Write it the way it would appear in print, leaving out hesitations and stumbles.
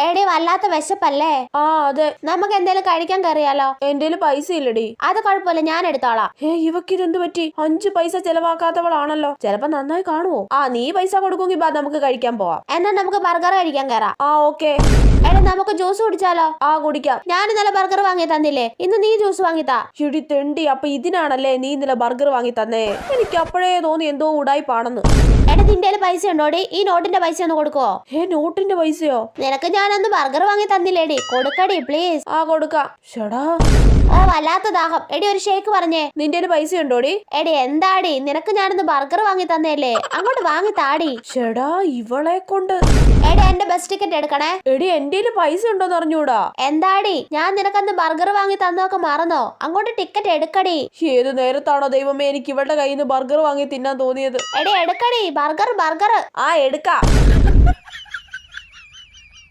എടി വല്ലാത്ത വിശപ്പല്ലേ? ആ അതെ. നമുക്ക് എന്തേലും കഴിക്കാൻ കയറിയാലോ? എന്റെ പൈസ ഇല്ലടി. അത് കുഴപ്പമില്ല, ഞാൻ എടുത്തോളാം. ഇവക്ക് ഇതെന്ത് പറ്റി? 5 പൈസ ചെലവാക്കാത്തവളാണല്ലോ. ചിലപ്പോ നന്നായി കാണുവോ? നീ പൈസ കൊടുക്കുമെങ്കിൽ നമുക്ക് കഴിക്കാൻ പോവാം. എന്നാ നമുക്ക് ബർഗർ കഴിക്കാൻ കയറാം. ഓക്കെ. എടാ നമുക്ക് ജ്യൂസ് കുടിച്ചാലോ? കുടിക്കാം. ഞാൻ ഇന്നലെ ബർഗർ വാങ്ങി തന്നില്ലേ, ഇന്ന് നീ ജ്യൂസ് വാങ്ങിത്താ. ചെടി തെണ്ടി, അപ്പൊ ഇതിനാണല്ലേ നീ ഇന്നലെ ബർഗർ വാങ്ങി തന്നേ? എനിക്ക് അപ്പോഴേ തോന്നി എന്തോ ഉടായിപ്പാണെന്ന്. എടാ നിന്റെ പൈസ ഉണ്ടോടി? ഈ നോട്ടിന്റെ പൈസ ഒന്ന് കൊടുക്കുവോ? നോട്ടിന്റെ പൈസയോ? നിനക്ക് ഞാനന്ന് ബർഗർ വാങ്ങി തന്നില്ലേടി, കൊടുക്കടി പ്ലീസ്. കൊടുക്കാം. ഷടാ, വല്ലാത്ത ദാഹം. എടി ഒരു ഷേക്ക് പറഞ്ഞേ. നിന്റെ പൈസ ഉണ്ടോടി? എടി എന്താടി, നിനക്ക് ഞാനന്ന് ബർഗർ വാങ്ങി തന്നേല്ലേ, അങ്ങോട്ട് വാങ്ങി താടി. ഷടാ, ഇവളെ കൊണ്ട്. എടി എന്റെ ബസ് ടിക്കറ്റ് എടുക്കണേ. എടി എന്റെ പൈസ ഉണ്ടോന്ന് അറിഞ്ഞൂടാ. എന്താടി, ഞാൻ നിനക്കന്ന് ബർഗർ വാങ്ങി തന്നൊക്കെ മറന്നോ? അങ്ങോട്ട് ടിക്കറ്റ് എടുക്കടി. ഏത് നേരത്താണോ ദൈവമേ എനിക്ക് ഇവളുടെ കയ്യിൽ നിന്ന് ബർഗർ വാങ്ങി തിന്നാൻ തോന്നിയത്? എടി എടുക്കടി ബർഗർ. എടുക്കാം.